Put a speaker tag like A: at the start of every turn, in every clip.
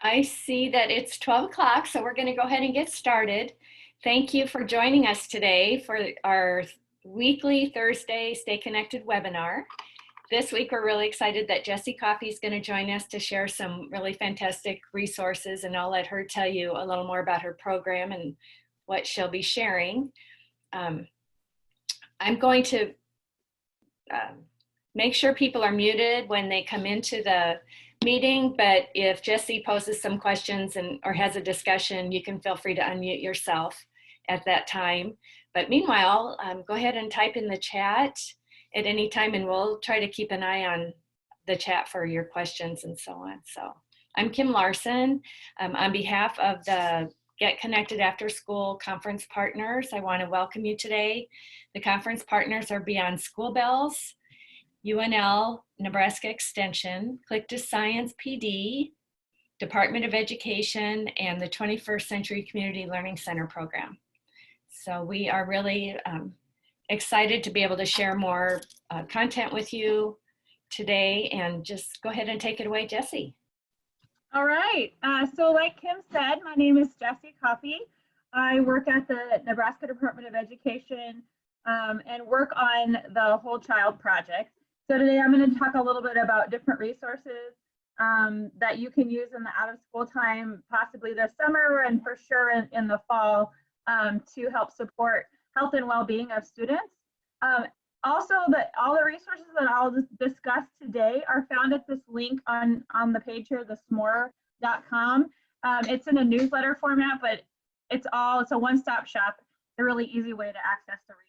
A: I see that it's 12 o'clock, so we're going to go ahead and get started. Thank you for joining us today for our weekly Thursday Stay Connected webinar. This week, we're really excited that Jessie Coffey is going to join us to share some really fantastic resources, and I'll let her tell you a little more about her program and what she'll be sharing. I'm going to make sure people are muted when they come into the meeting, but if Jessie poses some questions or has a discussion, you can feel free to unmute yourself at that time. But meanwhile, go ahead and type in the chat at any time, and we'll try to keep an eye on the chat for your questions and so on. So I'm Kim Larson. On behalf of the Get Connected After School Conference Partners, I want to welcome you today. The conference partners are Beyond School Bells, UNL, Nebraska Extension, Click to Science PD, Department of Education, and the 21st Century Community Learning Center program. So we are really excited to be able to share more content with you today, and just go ahead and take it away, Jessie.
B: All right, so like Kim said, my name is Jessie Coffey. I work at the Nebraska Department of Education and work on the Whole Child Project. So today I'm going to talk a little bit about different resources that you can use in the out of school time, possibly this summer and for sure in the fall, to help support health and well-being of students. Also, all the resources that I'll discuss today are found at this link on the page here, thesmore.com. It's in a newsletter format, but it's a one-stop shop, a really easy way to access the resources.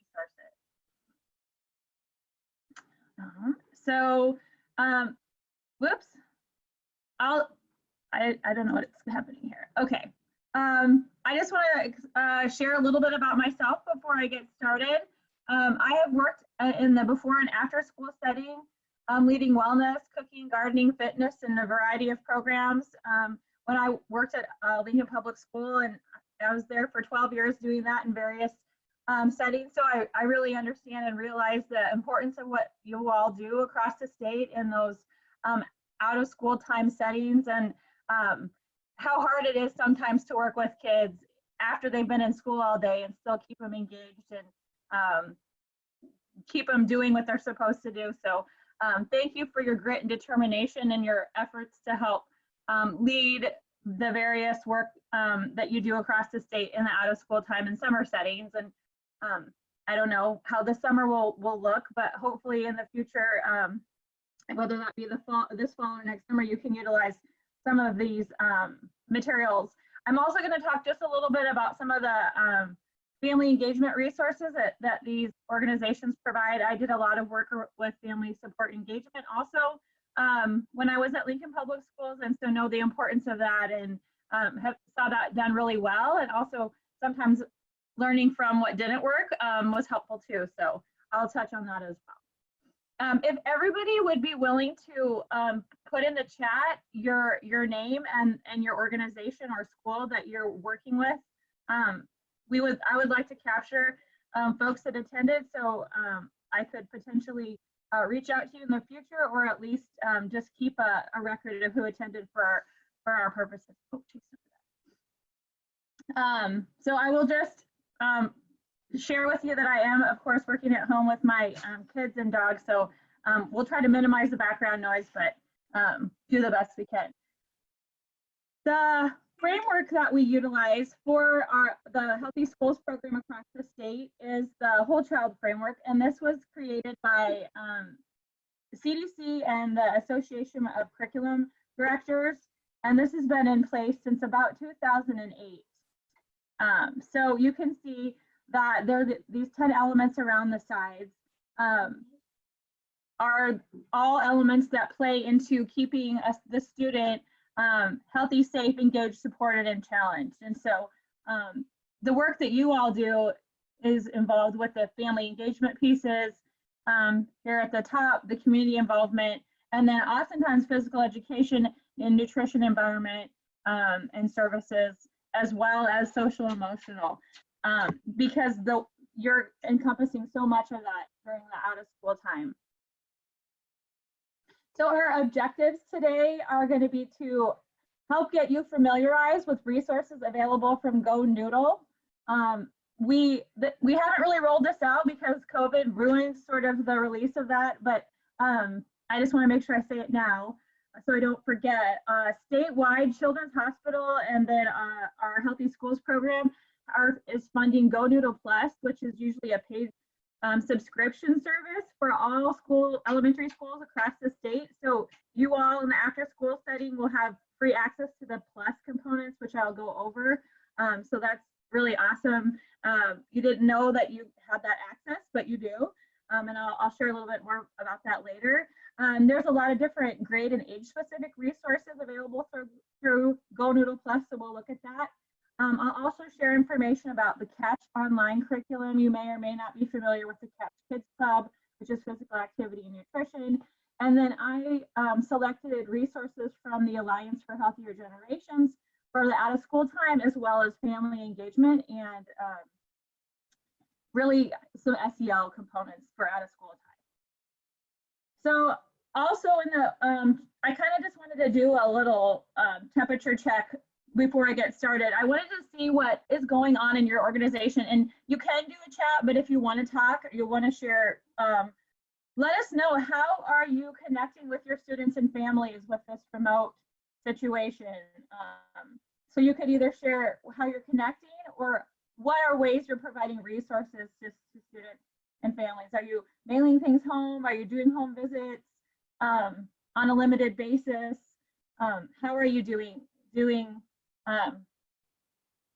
B: Whoops. I don't know what's happening here. Okay. I just want to share a little bit about myself before I get started. I have worked in the before and after school setting, leading wellness, cooking, gardening, fitness, and a variety of programs. When I worked at Lincoln Public School, and I was there for 12 years doing that in various settings. So I really understand and realize the importance of what you all do across the state in those out of school time settings, and how hard it is sometimes to work with kids after they've been in school all day and still keep them engaged and keep them doing what they're supposed to do. So thank you for your grit and determination and your efforts to help lead the various work that you do across the state in the out of school time and summer settings. And I don't know how the summer will look, but hopefully in the future, whether that be this fall or next summer, you can utilize some of these materials. I'm also going to talk just a little bit about some of the family engagement resources that these organizations provide. I did a lot of work with family support engagement also when I was at Lincoln Public Schools, and so know the importance of that, and saw that done really well, and also sometimes learning from what didn't work was helpful too. So I'll touch on that as well. If everybody would be willing to put in the chat your name and your organization or school that you're working with, I would like to capture folks that attended, so I could potentially reach out to you in the future, or at least just keep a record of who attended for our purposes. So I will just share with you that I am, of course, working at home with my kids and dogs, so we'll try to minimize the background noise, but do the best we can. The framework that we utilize for the Healthy Schools program across the state is the Whole Child Framework, and this was created by CDC and the Association of Curriculum Directors, and this has been in place since about 2008. So you can see that there are these 10 elements around the sides are all elements that play into keeping the student healthy, safe, engaged, supported, and challenged. And so the work that you all do is involved with the family engagement pieces here at the top, the community involvement, and then oftentimes physical education and nutrition, environment, and services, as well as social emotional, because you're encompassing so much of that during the out of school time. So our objectives today are going to be to help get you familiarized with resources available from GoNoodle. We haven't really rolled this out because COVID ruined sort of the release of that, but I just want to make sure I say it now so I don't forget. Statewide Children's Hospital and then our Healthy Schools program is funding GoNoodle Plus, which is usually a paid subscription service for all elementary schools across the state. So you all in the after school setting will have free access to the Plus components, which I'll go over. So that's really awesome. You didn't know that you had that access, but you do. And I'll share a little bit more about that later. There's a lot of different grade and age specific resources available through GoNoodle Plus, so we'll look at that. I'll also share information about the Catch online curriculum. You may or may not be familiar with the Catch Kids Club, which is physical activity and nutrition. And then I selected resources from the Alliance for Healthier Generations for the out of school time, as well as family engagement and really some SEL components for out of school time. So also in the, I kind of just wanted to do a little temperature check before I get started. I wanted to see what is going on in your organization, and you can do a chat, but if you want to talk or you want to share, let us know, how are you connecting with your students and families with this remote situation? So you could either share how you're connecting or what are ways you're providing resources to students and families. Are you mailing things home? Are you doing home visits on a limited basis? How are you doing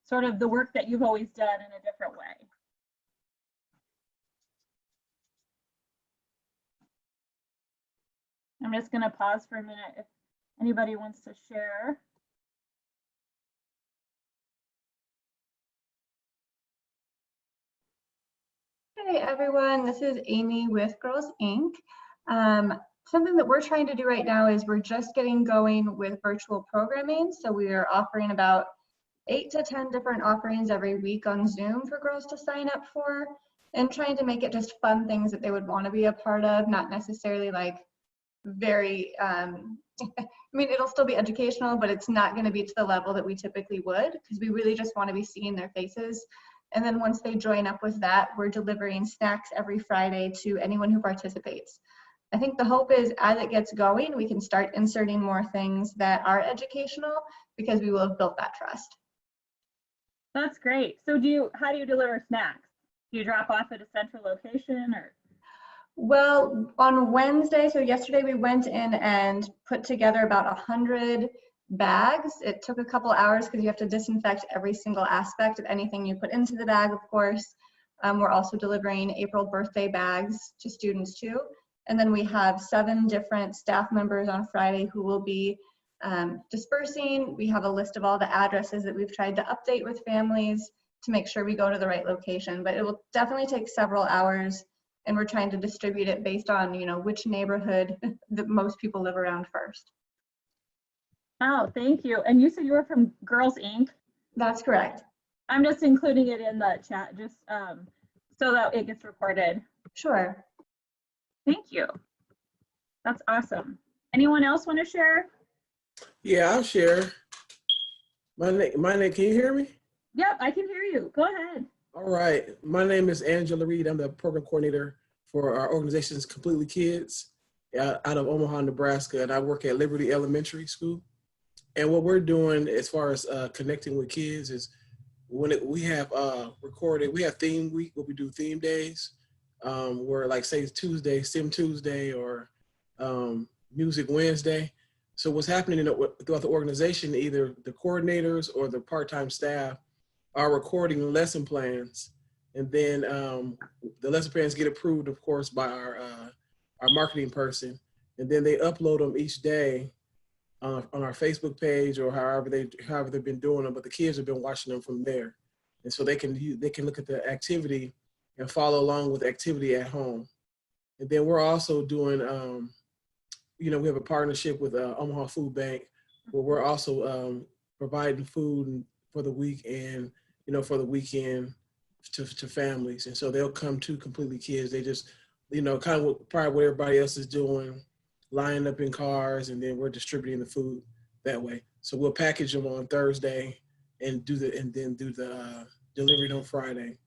B: sort of the work that you've always done in a different way? I'm just going to pause for a minute if anybody wants to share.
C: Hey everyone, this is Amy with Girls Inc. Something that we're trying to do right now is we're just getting going with virtual programming. So we are offering about 8 to 10 different offerings every week on Zoom for girls to sign up for, and trying to make it just fun things that they would want to be a part of, not necessarily like very, I mean, it'll still be educational, but it's not going to be to the level that we typically would, because we really just want to be seeing their faces. And then once they join up with that, we're delivering snacks every Friday to anyone who participates. I think the hope is as it gets going, we can start inserting more things that are educational because we will have built that trust.
B: That's great. So how do you deliver snacks? Do you drop off at a central location or?
C: Well, on Wednesday, so yesterday we went in and put together about 100 bags. It took a couple hours because you have to disinfect every single aspect of anything you put into the bag, of course. We're also delivering April birthday bags to students too. And then we have 7 different staff members on Friday who will be dispersing. We have a list of all the addresses that we've tried to update with families to make sure we go to the right location, but it will definitely take several hours, and we're trying to distribute it based on, you know, which neighborhood that most people live around first.
B: Oh, thank you. And you said you were from Girls Inc.?
C: That's correct.
B: I'm just including it in the chat just so that it gets recorded.
C: Sure.
B: Thank you. That's awesome. Anyone else want to share?
D: Yeah, I'll share. My name, can you hear me?
B: Yep, I can hear you. Go ahead.
D: All right. My name is Angela Reed. I'm the program coordinator for our organization's Completely Kids out of Omaha, Nebraska, and I work at Liberty Elementary School. And what we're doing as far as connecting with kids is we have we have theme week where we do theme days. Where like say Tuesday, STEM Tuesday or Music Wednesday. So what's happening throughout the organization, either the coordinators or the part-time staff are recording lesson plans, and then the lesson plans get approved, of course, by our marketing person, and then they upload them each day on our Facebook page or however they've been doing them. But the kids have been watching them from there, and so they can look at the activity and follow along with the activity at home. And then we're also doing, we have a partnership with Omaha Food Bank, where we're also providing food for the week and, for the weekend to families. And so they'll come to Completely Kids. They just, kind of probably what everybody else is doing, lining up in cars, and then we're distributing the food that way. So we'll package them on Thursday and then do the delivery on Friday.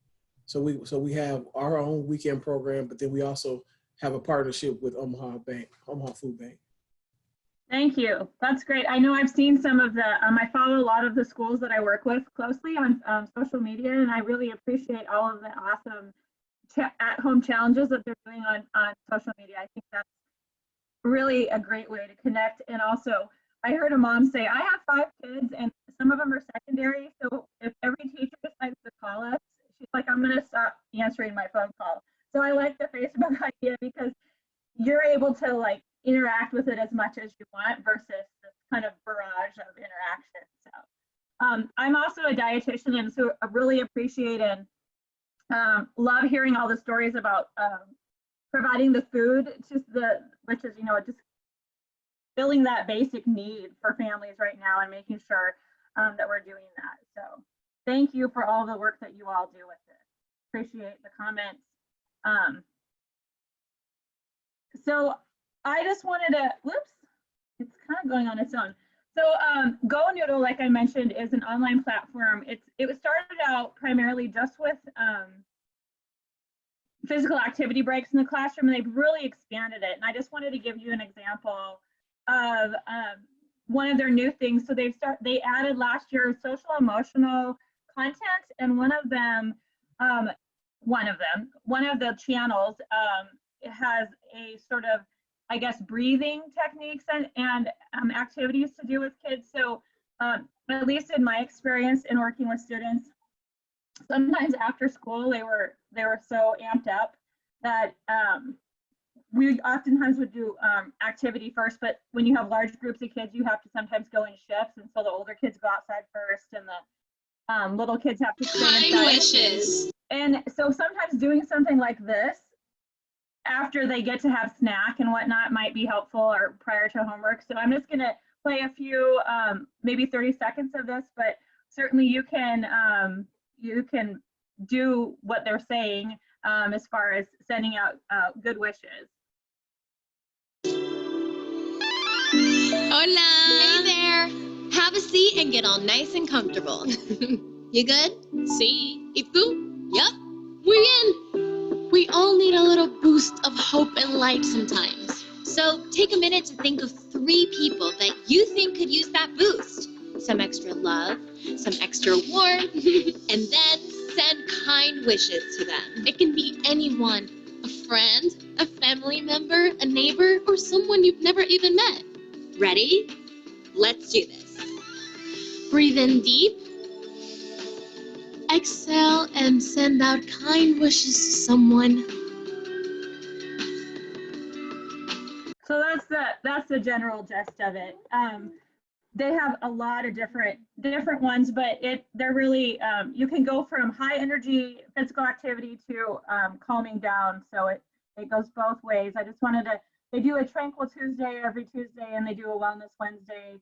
D: So we have our own weekend program, but then we also have a partnership with Omaha Food Bank.
B: Thank you. That's great. I know I've seen some of the, I follow a lot of the schools that I work with closely on social media, and I really appreciate all of the awesome at-home challenges that they're doing on social media. I think that's really a great way to connect. And also, I heard a mom say, I have 5 kids and some of them are secondary. So if every teacher decides to call us, she's like, I'm going to stop answering my phone call. So I like the Facebook idea because you're able to like interact with it as much as you want versus this kind of barrage of interaction. So I'm also a dietitian, and so I really appreciate and love hearing all the stories about providing the food to which is, just filling that basic need for families right now and making sure that we're doing that. So thank you for all the work that you all do with it. Appreciate the comments. So I just wanted to, whoops, it's kind of going on its own. So GoNoodle, like I mentioned, is an online platform. It was started out primarily just with physical activity breaks in the classroom, and they've really expanded it. And I just wanted to give you an example of one of their new things. So they added last year social emotional content, and one of the channels has a sort of, I guess, breathing techniques and activities to do with kids. So at least in my experience in working with students, sometimes after school they were so amped up that we oftentimes would do activity first, but when you have large groups of kids, you have to sometimes go in shifts, and so the older kids go outside first and the little kids have to stay inside.
E: Wishes.
B: And so sometimes doing something like this after they get to have snack and whatnot might be helpful, or prior to homework. So I'm just gonna play a few, maybe 30 seconds of this, but certainly you can do what they're saying as far as sending out good wishes.
E: Hola. Hey there. Have a seat and get all nice and comfortable. You good? Sí. ¿Y tú? Yup. Muy bien. We all need a little boost of hope and light sometimes. So take a minute to think of 3 people that you think could use that boost. Some extra love, some extra warmth, and then send kind wishes to them. It can be anyone, a friend, a family member, a neighbor, or someone you've never even met. Ready? Let's do this. Breathe in deep. Exhale and send out kind wishes to someone.
B: So that's the general gist of it. They have a lot of different ones, but they're really, you can go from high energy physical activity to calming down. So it goes both ways. I just wanted to, they do a Tranquil Tuesday every Tuesday, and they do a Wellness Wednesday.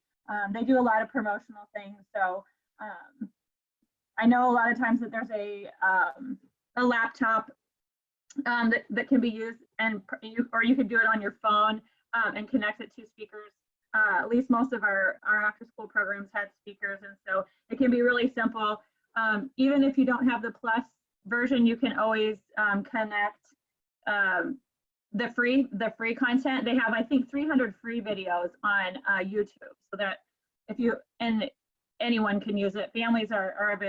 B: They do a lot of promotional things. So I know a lot of times that there's a laptop that can be used, or you could do it on your phone and connect it to speakers. At least most of our after school programs had speakers, and so it can be really simple. Even if you don't have the Plus version, you can always connect the free content. They have, I think, 300 free videos on YouTube, so that and anyone can use it. Families are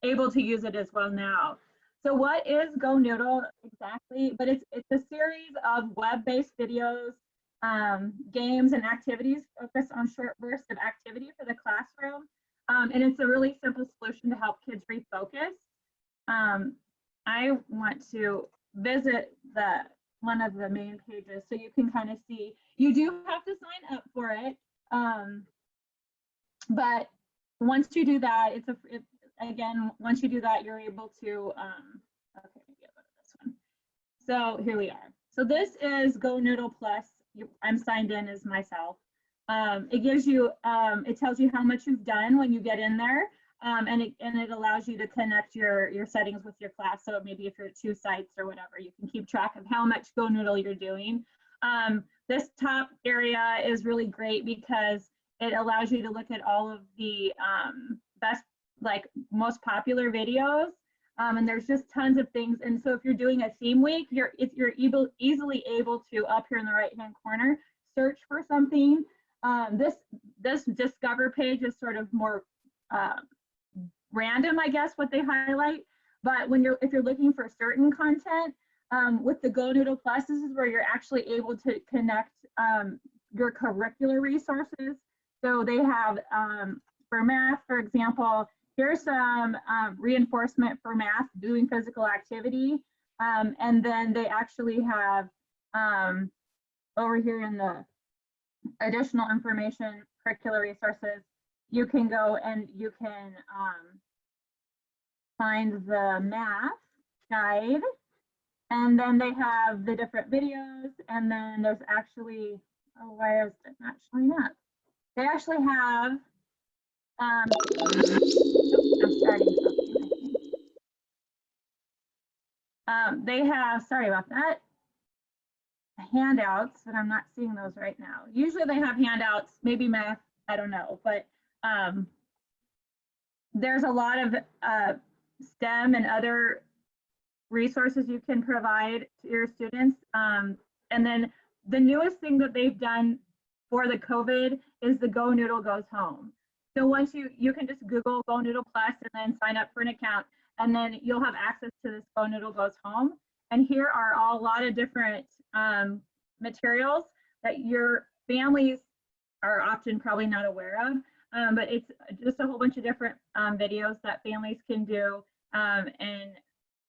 B: able to use it as well now. So what is GoNoodle exactly? But it's a series of web-based videos, games and activities focused on short bursts of activity for the classroom. And it's a really simple solution to help kids refocus. I want to visit one of the main pages so you can kind of see. You do have to sign up for it. But once you do that, once you do that, you're able to, okay, maybe I'll go to this one. So here we are. So this is GoNoodle Plus. I'm signed in as myself. It gives you, it tells you how much you've done when you get in there, and it allows you to connect your settings with your class. So maybe if you're at 2 sites or whatever, you can keep track of how much GoNoodle you're doing. This top area is really great because it allows you to look at all of the best, like most popular videos. And there's just tons of things. And so if you're doing a theme week, you're easily able to, up here in the right-hand corner, search for something. This Discover page is sort of more random, I guess, what they highlight. But if you're looking for certain content, with the GoNoodle Plus, this is where you're actually able to connect your curricular resources. So they have, for math, for example, here's some reinforcement for math, doing physical activity. And then they actually have over here in the additional information, curricular resources, you can go and you can find the math guide. And then they have the different videos. And then there's actually, oh, why is it not showing up? They actually have, I'm starting something, I think. They have, sorry about that, handouts, but I'm not seeing those right now. Usually they have handouts, maybe math, I don't know, but there's a lot of STEM and other resources you can provide to your students. And then the newest thing that they've done for the COVID is the GoNoodle Goes Home. So once you can just Google GoNoodle Plus and then sign up for an account, and then you'll have access to this GoNoodle Goes Home. And here are a lot of different materials that your families are often probably not aware of, but it's just a whole bunch of different videos that families can do and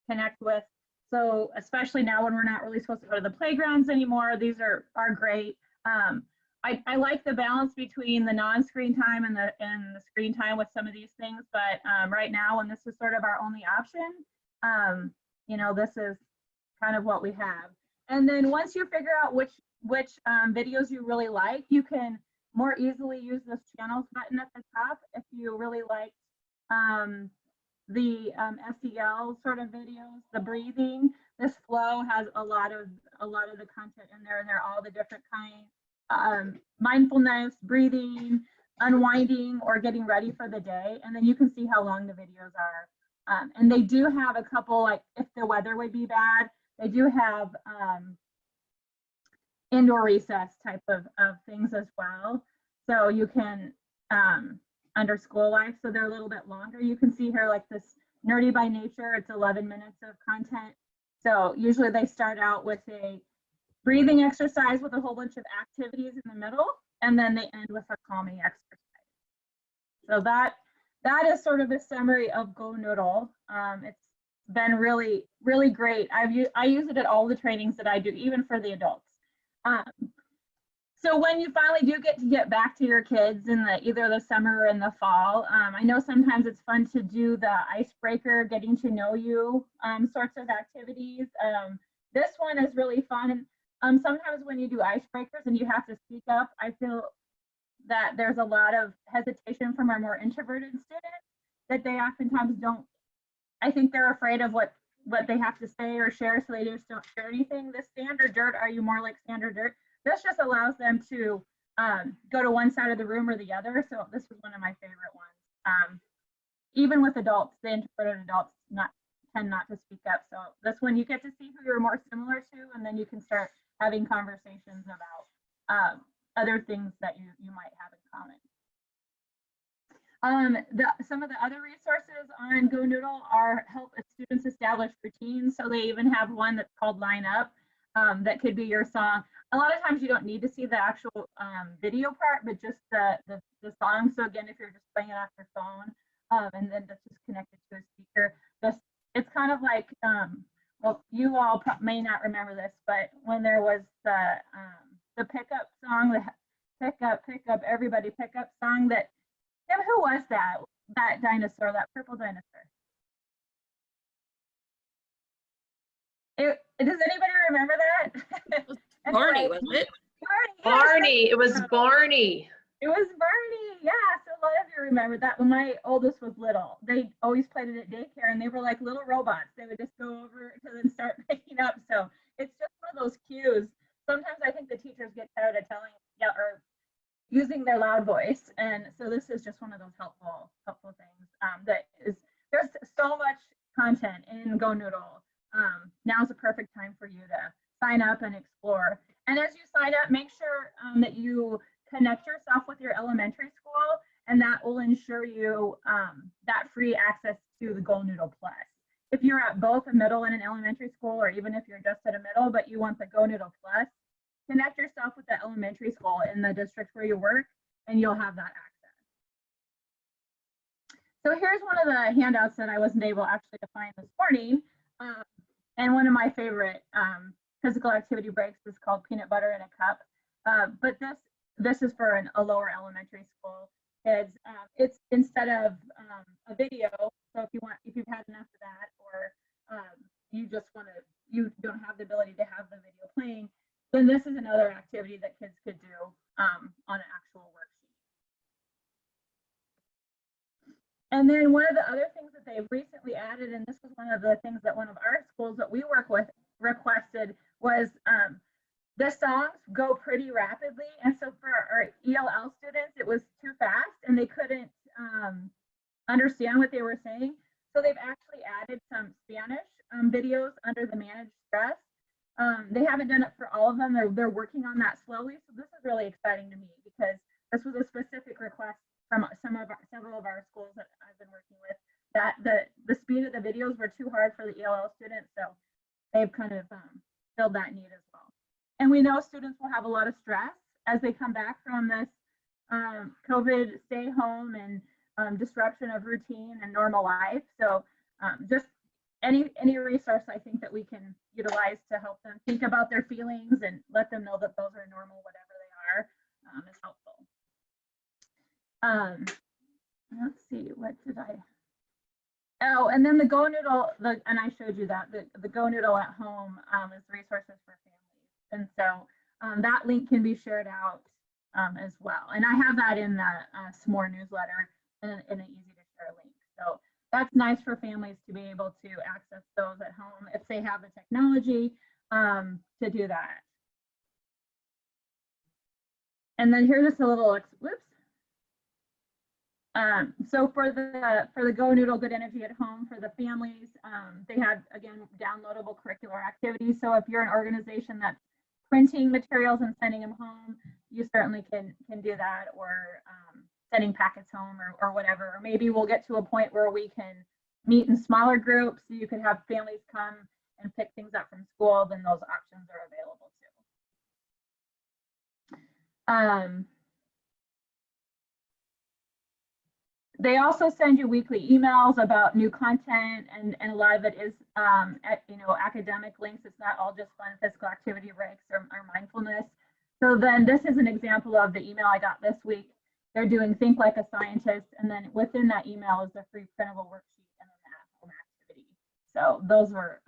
B: connect with. So especially now when we're not really supposed to go to the playgrounds anymore, these are great. I like the balance between the non-screen time and the screen time with some of these things, but right now, when this is sort of our only option, you know, this is kind of what we have. And then once you figure out which videos you really like, you can more easily use this channels button at the top if you really like the SEL sort of videos, the breathing. This flow has a lot of the content in there, and they're all the different kinds, mindfulness, breathing, unwinding, or getting ready for the day. And then you can see how long the videos are. And they do have a couple, like if the weather would be bad, they do have indoor recess type of things as well. So you can, under school life, so they're a little bit longer. You can see here like this Nerdy by Nature, it's 11 minutes of content. So usually they start out with a breathing exercise with a whole bunch of activities in the middle, and then they end with a calming exercise. So that is sort of a summary of GoNoodle. It's been really, really great. I use it at all the trainings that I do, even for the adults. So when you finally do get back to your kids in either the summer or in the fall, I know sometimes it's fun to do the icebreaker, getting to know you sorts of activities. This one is really fun. Sometimes when you do icebreakers and you have to speak up, I feel that there's a lot of hesitation from our more introverted students that they oftentimes don't. I think they're afraid of what they have to say or share, so they just don't share anything. This standard dirt, are you more like standard dirt? This just allows them to go to one side of the room or the other. So this is one of my favorite ones. Even with adults, the introverted adults tend not to speak up. So this one you get to see who you're more similar to, and then you can start having conversations about other things that you might have in common. Some of the other resources on GoNoodle help students establish routines. So they even have one that's called Line Up that could be your song. A lot of times you don't need to see the actual video part, but just the song. So again, if you're just playing it off your phone and then that's just connected to a speaker, it's kind of like, well, you all may not remember this, but when there was the pickup song, the pick up, everybody pick up song that, who was that dinosaur, that purple dinosaur? Does anybody remember that?
F: Barney, wasn't it?
B: Barney,
F: Barney, it was Barney.
B: It was Barney, yeah. So a lot of you remember that. When my oldest was little, they always played it at daycare, and they were like little robots. They would just go over to then start picking up. So it's just one of those cues. Sometimes I think the teachers get tired of telling, or using their loud voice. And so this is just one of those helpful things that is, there's so much content in GoNoodle. Now's the perfect time for you to sign up and explore. And as you sign up, make sure that you connect yourself with your elementary school, and that will ensure you that free access to the GoNoodle Plus. If you're at both a middle and an elementary school, or even if you're just at a middle, but you want the GoNoodle Plus, connect yourself with the elementary school in the district where you work, and you'll have that access. So here's one of the handouts that I wasn't able actually to find this morning. And one of my favorite physical activity breaks is called Peanut Butter in a Cup. But this is for a lower elementary school kids. It's instead of a video. So if you've had enough of that, or you just you don't have the ability to have the video playing, then this is another activity that kids could do on an actual worksheet. And then one of the other things that they've recently added, and this was one of the things that one of our schools that we work with requested, was the songs go pretty rapidly. And so for our ELL students, it was too fast and they couldn't understand what they were saying. So they've actually added some Spanish videos under the managed stress. They haven't done it for all of them. They're working on that slowly. So this is really exciting to me because this was a specific request from several of our schools that I've been working with, that the speed of the videos were too hard for the ELL students. So they've kind of filled that need as well. And we know students will have a lot of stress as they come back from this COVID stay home and disruption of routine and normal life. So just any resource I think that we can utilize to help them think about their feelings and let them know that those are normal, whatever they are, is helpful. Let's see, what did I? Oh, and then the GoNoodle, and I showed you that, the GoNoodle at home is resources for families. And so that link can be shared out as well. And I have that in the SMORE newsletter in an easy to share link. So that's nice for families to be able to access those at home if they have the technology to do that. And then here's just a little, whoops. So for the GoNoodle Good Energy at Home for the families, they have, again, downloadable curricular activities. So if you're an organization that's printing materials and sending them home, you certainly can do that, or sending packets home or whatever. Or maybe we'll get to a point where we can meet in smaller groups. So you could have families come and pick things up from school, then those options are available too. They also send you weekly emails about new content, and a lot of it is academic links. It's not all just fun physical activity breaks or mindfulness. So then this is an example of the email I got this week. They're doing Think Like a Scientist, and then within that email is a free printable worksheet and an at-home activity. So those were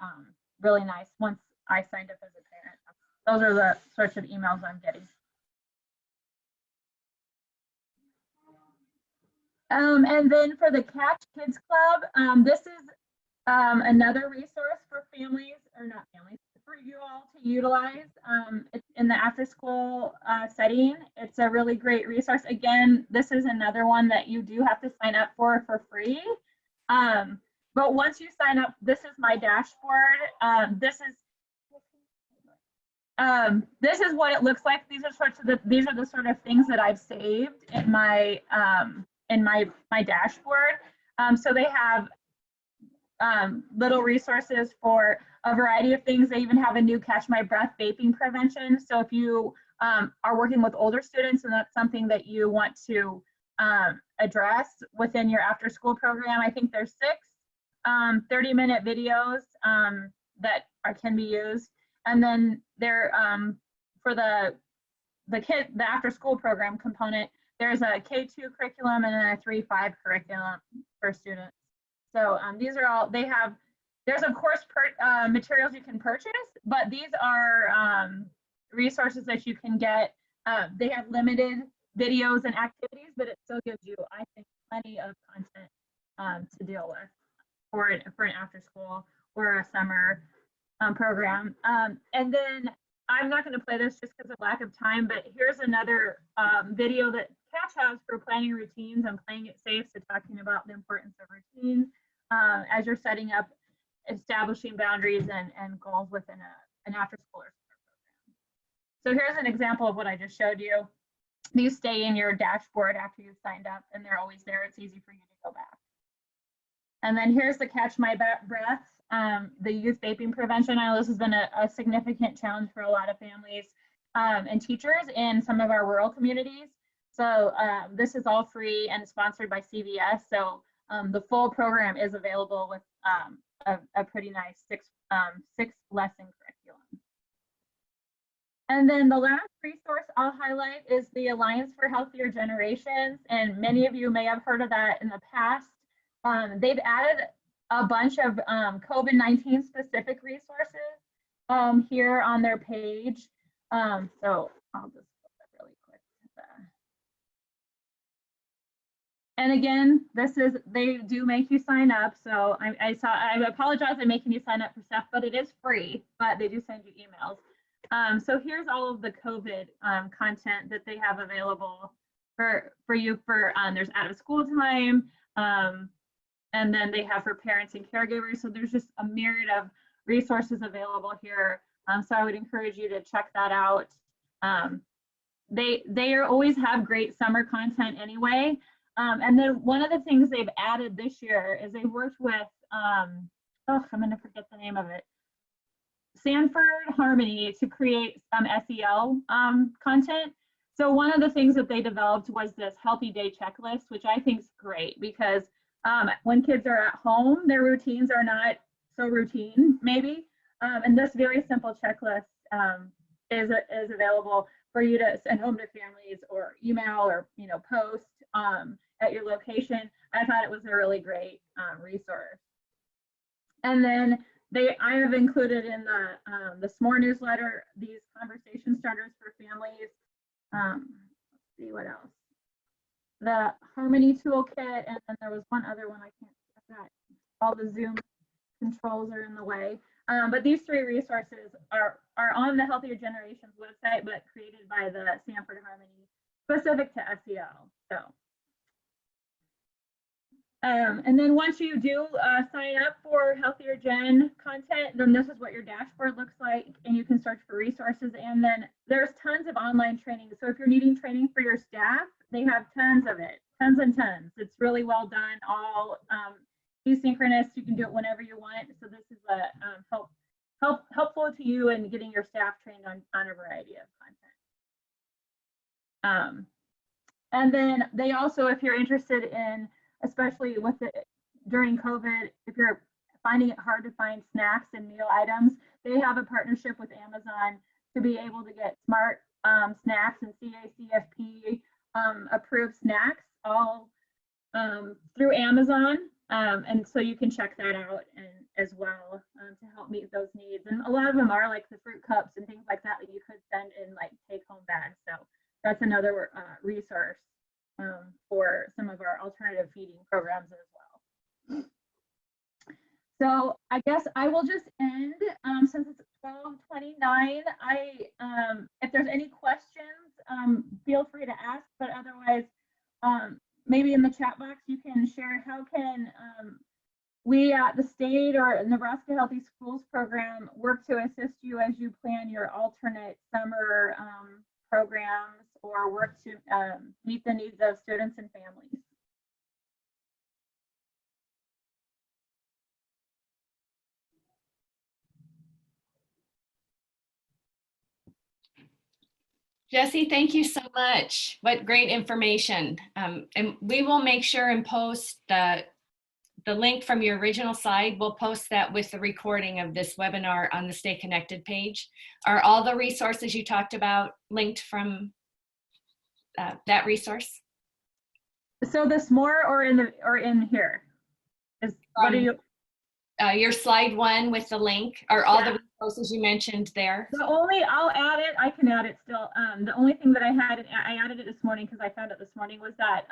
B: really nice. Once I signed up as a parent, those are the sorts of emails I'm getting. And then for the Catch Kids Club, this is another resource for families, or not families, for you all to utilize in the after-school setting. It's a really great resource. Again, this is another one that you do have to sign up for free. But once you sign up, this is my dashboard. This is what it looks like. These are the sort of things that I've saved in my dashboard. So they have little resources for a variety of things. They even have a new Catch My Breath vaping prevention. So if you are working with older students and that's something that you want to address within your after school program, I think there's 6 30-minute videos that can be used. And then there for the after school program component, there's a K2 curriculum and then a 3-5 curriculum for students. So these are all, there's of course materials you can purchase, but these are resources that you can get. They have limited videos and activities, but it still gives you, I think, plenty of content to deal with for an after school or a summer program. And then I'm not going to play this just because of lack of time, but here's another video that Catch has for planning routines and playing it safe. So talking about the importance of routines as you're setting up, establishing boundaries and goals within an after-school or summer program. So here's an example of what I just showed you. These stay in your dashboard after you've signed up, and they're always there. It's easy for you to go back. And then here's the Catch My Breath, the youth vaping prevention. I know this has been a significant challenge for a lot of families and teachers in some of our rural communities. So this is all free and sponsored by CVS. So the full program is available with a pretty nice six lesson curriculum. And then the last resource I'll highlight is the Alliance for Healthier Generations. And many of you may have heard of that in the past. They've added a bunch of COVID-19 specific resources here on their page. So I'll just put that really quick. And again, they do make you sign up. So I apologize for making you sign up for stuff, but it is free, but they do send you emails. So here's all of the COVID content that they have available for you for there's out of school time, and then they have for parents and caregivers. So there's just a myriad of resources available here. So I would encourage you to check that out. They always have great summer content anyway. And then one of the things they've added this year is they've worked with, I'm going to forget the name of it, Sanford Harmony to create some SEL content. So one of the things that they developed was this healthy day checklist, which I think is great because when kids are at home, their routines are not so routine, maybe. And this very simple checklist is available for you to send home to families or email or post at your location. I thought it was a really great resource. And then I have included in the SMORE newsletter these conversation starters for families. Let's see what else. The Harmony Toolkit, and then there was one other one I can't forget. All the Zoom controls are in the way. But these three resources are on the Healthier Generations website, but created by the Sanford Harmony, specific to SEL. So. And then once you do sign up for Healthier Gen content, then this is what your dashboard looks like, and you can search for resources. And then there's tons of online training. So if you're needing training for your staff, they have tons of it, tons and tons. It's really well done, all asynchronous. You can do it whenever you want. So this is helpful to you in getting your staff trained on a variety of content. And then they also, if you're interested in, especially with during COVID, if you're finding it hard to find snacks and meal items, they have a partnership with Amazon to be able to get smart snacks and CACFP approved snacks all through Amazon. And so you can check that out as well to help meet those needs. And a lot of them are like the fruit cups and things like that you could send in like take home bags. So that's another resource for some of our alternative feeding programs as well. So I guess I will just end since it's 12:29. If there's any questions, feel free to ask, but otherwise, maybe in the chat box you can share how can we at the state or Nebraska Healthy Schools program work to assist you as you plan your alternate summer programs or work to meet the needs of students and families.
A: Jessie, thank you so much. What great information. And we will make sure and post the link from your original slide. We'll post that with the recording of this webinar on the Stay Connected page. Are all the resources you talked about linked from that resource?
B: So this more or in here? What are you?
A: Your slide one with the link, are all the resources you mentioned there?
B: I'll add it, I can add it still. The only thing that I added it this morning because I found it this morning was that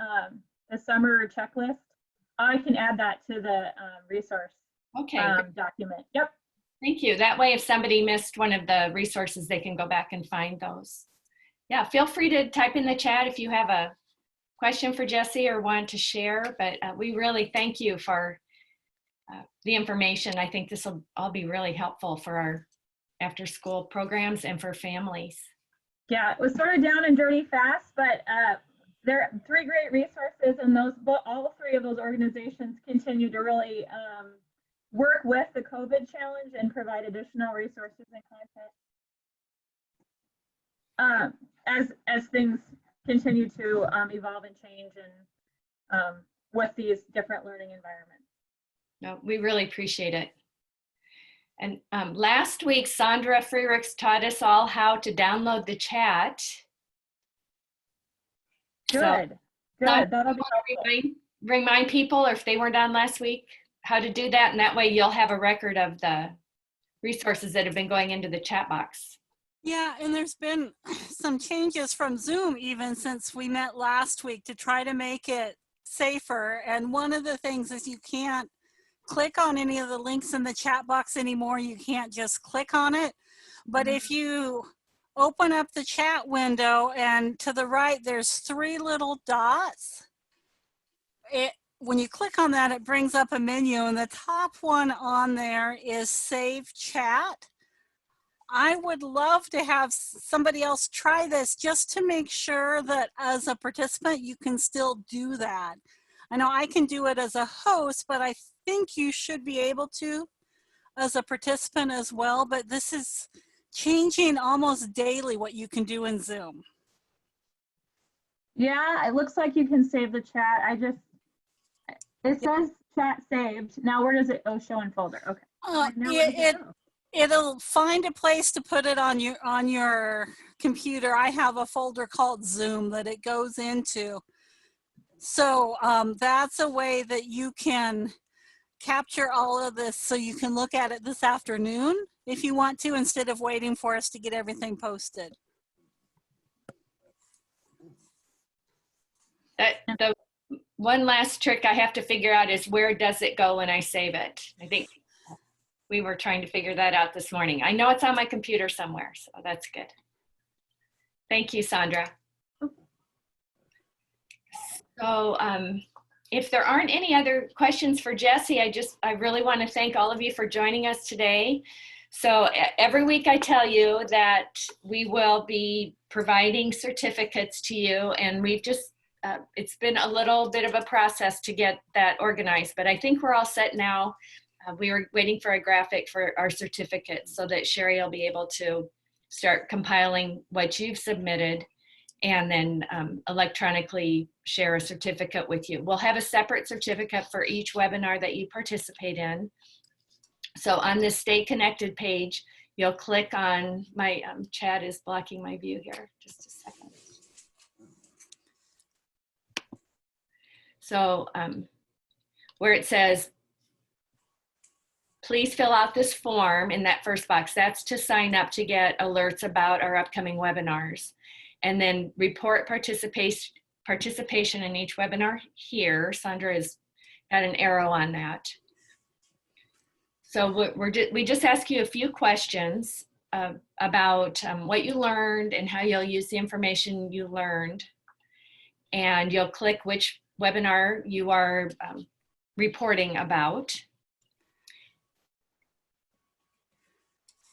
B: the summer checklist. I can add that to the resource document. Yep.
A: Thank you. That way, if somebody missed one of the resources, they can go back and find those. Yeah, feel free to type in the chat if you have a question for Jessie or want to share, but we really thank you for the information. I think this will all be really helpful for our after school programs and for families.
B: Yeah, it was sort of down and dirty fast, but there are 3 great resources, and all 3 of those organizations continue to really work with the COVID challenge and provide additional resources and content as things continue to evolve and change and with these different learning environments.
A: No, we really appreciate it. And last week, Sandra Freericks taught us all how to download the chat.
B: Good,
A: So,
B: good. That'll be helpful.
A: remind people, or if they weren't on last week, how to do that. And that way you'll have a record of the resources that have been going into the chat box.
G: Yeah, and there's been some changes from Zoom even since we met last week to try to make it safer. And one of the things is you can't click on any of the links in the chat box anymore. You can't just click on it. But if you open up the chat window and to the right, there's 3 little dots. When you click on that, it brings up a menu, and the top one on there is Save Chat. I would love to have somebody else try this just to make sure that as a participant, you can still do that. I know I can do it as a host, but I think you should be able to as a participant as well. But this is changing almost daily what you can do in Zoom.
B: Yeah, it looks like you can save the chat. It says chat saved. Now where does it show in folder? Okay.
G: It'll find a place to put it on your computer. I have a folder called Zoom that it goes into. So that's a way that you can capture all of this so you can look at it this afternoon if you want to, instead of waiting for us to get everything posted.
A: The one last trick I have to figure out is where does it go when I save it? I think we were trying to figure that out this morning. I know it's on my computer somewhere, so that's good. Thank you, Sandra. So if there aren't any other questions for Jessie, I really want to thank all of you for joining us today. So every week I tell you that we will be providing certificates to you, and we've just, it's been a little bit of a process to get that organized, but I think we're all set now. We were waiting for a graphic for our certificates so that Sherry will be able to start compiling what you've submitted and then electronically share a certificate with you. We'll have a separate certificate for each webinar that you participate in. So on this Stay Connected page, you'll click on, my chat is blocking my view here, just a second. So where it says, please fill out this form in that first box. That's to sign up to get alerts about our upcoming webinars. And then report participation in each webinar here. Sandra has got an arrow on that. So we just ask you a few questions about what you learned and how you'll use the information you learned. And you'll click which webinar you are reporting about.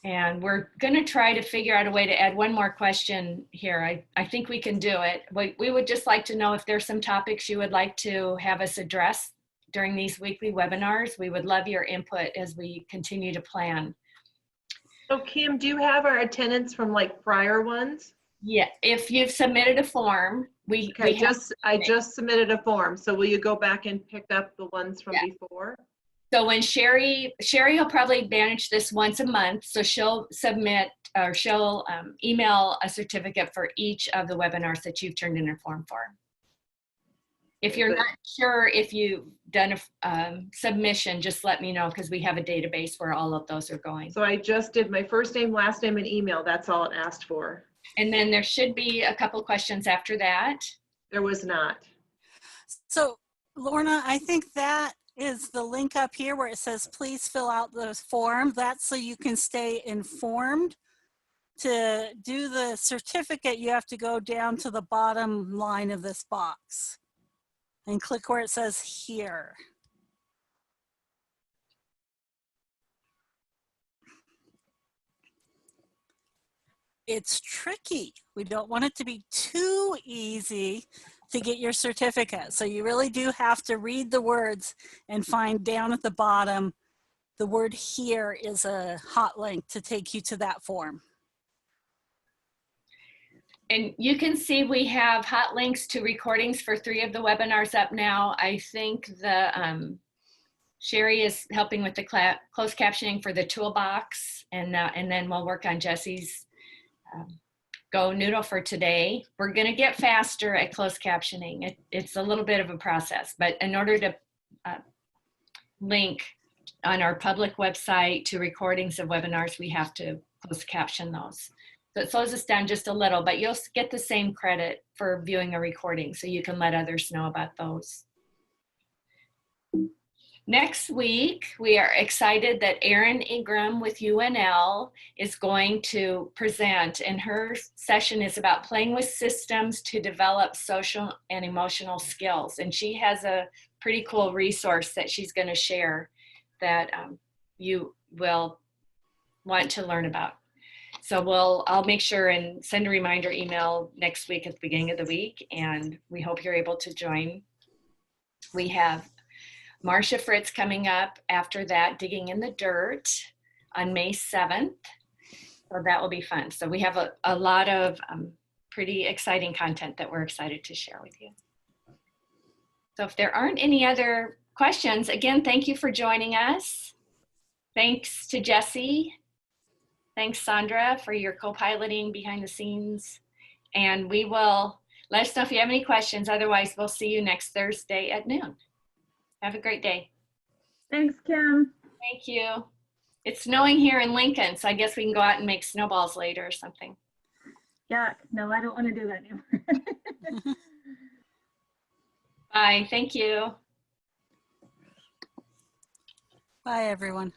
A: And we're going to try to figure out a way to add one more question here. I think we can do it. We would just like to know if there's some topics you would like to have us address during these weekly webinars. We would love your input as we continue to plan.
F: So Kim, do you have our attendance from like prior ones?
A: Yeah, if you've submitted a form,
F: I just submitted a form. So will you go back and pick up the ones from before?
A: So when Sherry will probably manage this once a month. So she'll submit or she'll email a certificate for each of the webinars that you've turned in a form for. If you're not sure if you've done a submission, just let me know because we have a database where all of those are going.
F: So I just did my first name, last name, and email. That's all it asked for.
A: And then there should be a couple questions after that.
F: There was not.
G: So Lorna, I think that is the link up here where it says, please fill out the form. That's so you can stay informed. To do the certificate, you have to go down to the bottom line of this box and click where it says here. It's tricky. We don't want it to be too easy to get your certificate. So you really do have to read the words and find down at the bottom, the word here is a hot link to take you to that form.
A: And you can see we have hot links to recordings for 3 of the webinars up now. I think the Sherry is helping with the closed captioning for the toolbox, and then we'll work on Jessie's GoNoodle for today. We're going to get faster at closed captioning. It's a little bit of a process, but in order to link on our public website to recordings of webinars, we have to closed caption those. So it slows us down just a little, but you'll get the same credit for viewing a recording, so you can let others know about those. Next week, we are excited that Erin Ingram with UNL is going to present, and her session is about playing with systems to develop social and emotional skills. And she has a pretty cool resource that she's going to share that you will want to learn about. So I'll make sure and send a reminder email next week at the beginning of the week, and we hope you're able to join. We have Marcia Fritz coming up after that, Digging in the Dirt on May 7th. So that will be fun. So we have a lot of pretty exciting content that we're excited to share with you. So if there aren't any other questions, again, thank you for joining us. Thanks to Jessie. Thanks, Sandra, for your co-piloting behind the scenes. And we will let us know if you have any questions. Otherwise, we'll see you next Thursday at noon. Have a great day.
B: Thanks, Kim.
A: Thank you. It's snowing here in Lincoln, so I guess we can go out and make snowballs later or something.
B: Yuck. No, I don't want to do that anymore.
A: Bye. Thank you.
G: Bye, everyone.